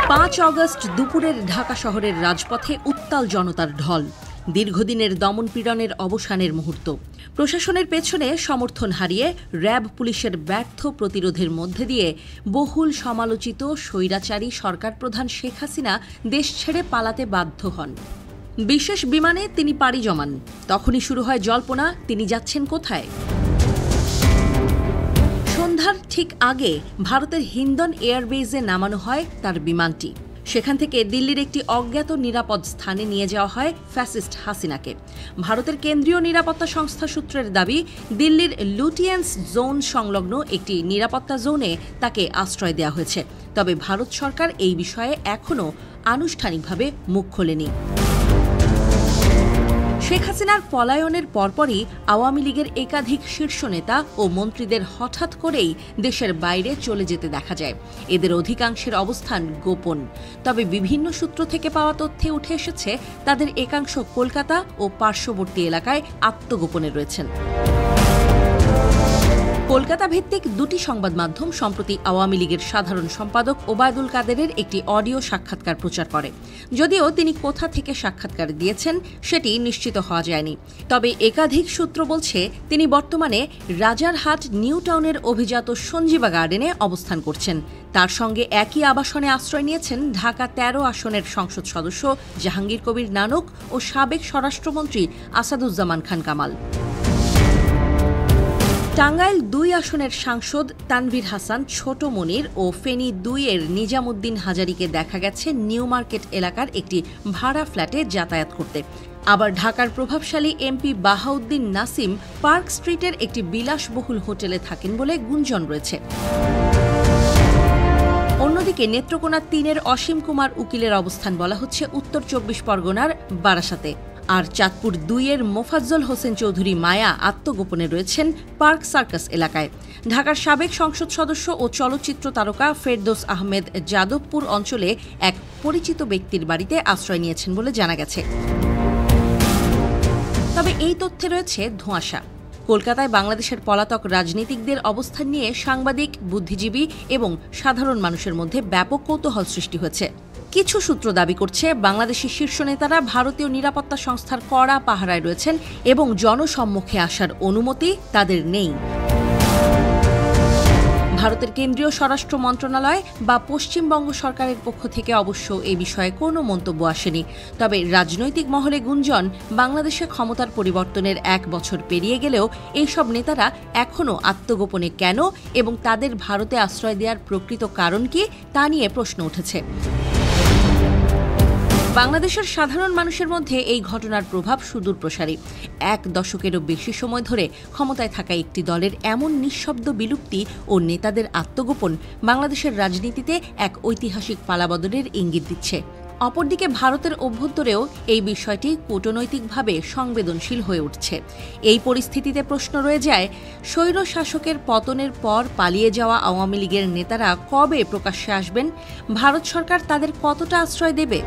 5 August দুপুরের ঢাকা শহরের রাজপথে উত্তাল জনতার ঢল। দীর্ঘদিনের দমনপীড়নের অবসানের মুহূর্ত। প্রশাসনের পেছনে সমর্থন হারিয়ে র্যাব পুলিশের ব্যর্থ প্রতিরোধের মধ্যে দিয়ে বহুল সমালোচিত স্বৈরাচারী সরকার প্রধান শেখ হাসিনা দেশ ছেড়ে পালাতে বাধ্য হন। বিশেষ বিমানে তিনি পাড়ি জমান। তখনই শুরু হয় জল্পনা, তিনি যাচ্ছেন কোথায়। সন্ধ্যার ঠিক আগে ভারতের হিন্দন এয়ারবেজে নামানো হয় তার বিমানটি। সেখান থেকে দিল্লির একটি অজ্ঞাত নিরাপদ স্থানে নিয়ে যাওয়া হয় ফ্যাসিস্ট হাসিনাকে। ভারতের কেন্দ্রীয় নিরাপত্তা সংস্থা সূত্রের দাবি, দিল্লির লুটিয়েন্স জোন সংলগ্ন একটি নিরাপত্তা জোনে তাকে আশ্রয় দেওয়া হয়েছে। তবে ভারত সরকার এই বিষয়ে এখনও আনুষ্ঠানিকভাবে মুখ খোলেনি। শেখ হাসিনার পলায়নের পরপরই আওয়ামী লীগের একাধিক শীর্ষ নেতা ও মন্ত্রীদের হঠাৎ করেই দেশের বাইরে চলে যেতে দেখা যায়। এদের অধিকাংশের অবস্থান গোপন। তবে বিভিন্ন সূত্র থেকে পাওয়া তথ্যে উঠে এসেছে, তাদের একাংশ কলকাতা ও পার্শ্ববর্তী এলাকায় আত্মগোপনে রয়েছেন। কলকাতা ভিত্তিক দুটি সংবাদ মাধ্যম সম্প্রতি আওয়ামী লীগের সাধারণ সম্পাদক ওবায়দুল কাদেরের একটি অডিও সাক্ষাৎকার প্রচার করে। যদিও তিনি কোথা থেকে সাক্ষাৎকার দিয়েছেন সেটি নিশ্চিত হওয়া যায়নি। তবে একাধিক সূত্র বলছে, তিনি বর্তমানে রাজারহাট নিউ টাউনের অভিজাত সঞ্জীবা গার্ডেনে অবস্থান করছেন। তার সঙ্গে একই আবাসনে আশ্রয় নিয়েছেন ঢাকা 13 আসনের সংসদ সদস্য জাহাঙ্গীর কবির নানক ও সাবেক স্বরাষ্ট্রমন্ত্রী আসাদুজ্জামান খান কামাল। টাঙ্গাইল 2 আসনের সাংসদ তানভীর হাসান ছোট মনির ও ফেনী 2 এর নিজামুদ্দিন হাজারীকে দেখা গেছে নিউ মার্কেট এলাকার একটি ভাড়া ফ্ল্যাটে যাতায়াত করতে। আবার ঢাকার প্রভাবশালী এমপি বাহাউদ্দিন নাসিম পার্ক স্ট্রিটের একটি বিলাসবহুল হোটেলে থাকেন বলে গুঞ্জন রয়েছে। অন্যদিকে নেত্রকোনা 3 এর অসীম কুমার উকিলের অবস্থান বলা হচ্ছে উত্তর 24 পরগনার বারাসাতে। আর চাঁদপুর 2 এর মোফাজ্জল হোসেন চৌধুরী মায়া আত্মগোপনে রয়েছেন পার্ক সার্কাস এলাকায়। ঢাকার সাবেক সংসদ সদস্য ও চলচ্চিত্র তারকা ফেরদৌস আহমেদ যাদবপুর অঞ্চলে এক পরিচিত ব্যক্তির বাড়িতে আশ্রয় নিয়েছেন বলে জানা গেছে। তবে এই তথ্যে রয়েছে ধোঁয়াশা। কলকাতায় বাংলাদেশের পলাতক রাজনীতিকদের অবস্থান নিয়ে সাংবাদিক, বুদ্ধিজীবী এবং সাধারণ মানুষের মধ্যে ব্যাপক কৌতূহল সৃষ্টি হয়েছে। কিছু সূত্র দাবি করছে, বাংলাদেশি শীর্ষ নেতারা ভারতীয় নিরাপত্তা সংস্থার কড়া পাহারায় রয়েছেন এবং জনসম্মুখে আসার অনুমতি তাদের নেই। ভারতের কেন্দ্রীয় স্বরাষ্ট্র মন্ত্রণালয় বা পশ্চিমবঙ্গ সরকারের পক্ষ থেকে অবশ্য এ বিষয়ে কোনো মন্তব্য আসেনি। তবে রাজনৈতিক মহলে গুঞ্জন, বাংলাদেশে ক্ষমতার পরিবর্তনের 1 বছর পেরিয়ে গেলেও এইসব নেতারা এখনও আত্মগোপনে কেন এবং তাদের ভারতে আশ্রয় দেওয়ার প্রকৃত কারণ কি, তা নিয়ে প্রশ্ন উঠেছে। বাংলাদেশের সাধারণ মানুষের মধ্যে এই ঘটনার প্রভাব সুদূরপ্রসারী। 1 দশকেরও বেশি সময় ধরে ক্ষমতায় থাকা একটি দলের এমন নিঃশব্দ বিলুপ্তি ও নেতাদের আত্মগোপন বাংলাদেশের রাজনীতিতে এক ঐতিহাসিক পালাবদলের ইঙ্গিত দিচ্ছে। অপরদিকে ভারতের অভ্যন্তরেও এই বিষয়টি কূটনৈতিকভাবে সংবেদনশীল হয়ে উঠছে। এই পরিস্থিতিতে প্রশ্ন রয়ে যায়, স্বৈর শাসকের পতনের পর পালিয়ে যাওয়া আওয়ামী লীগের নেতারা কবে প্রকাশ্যে আসবেন? ভারত সরকার তাদের কতটা আশ্রয় দেবে?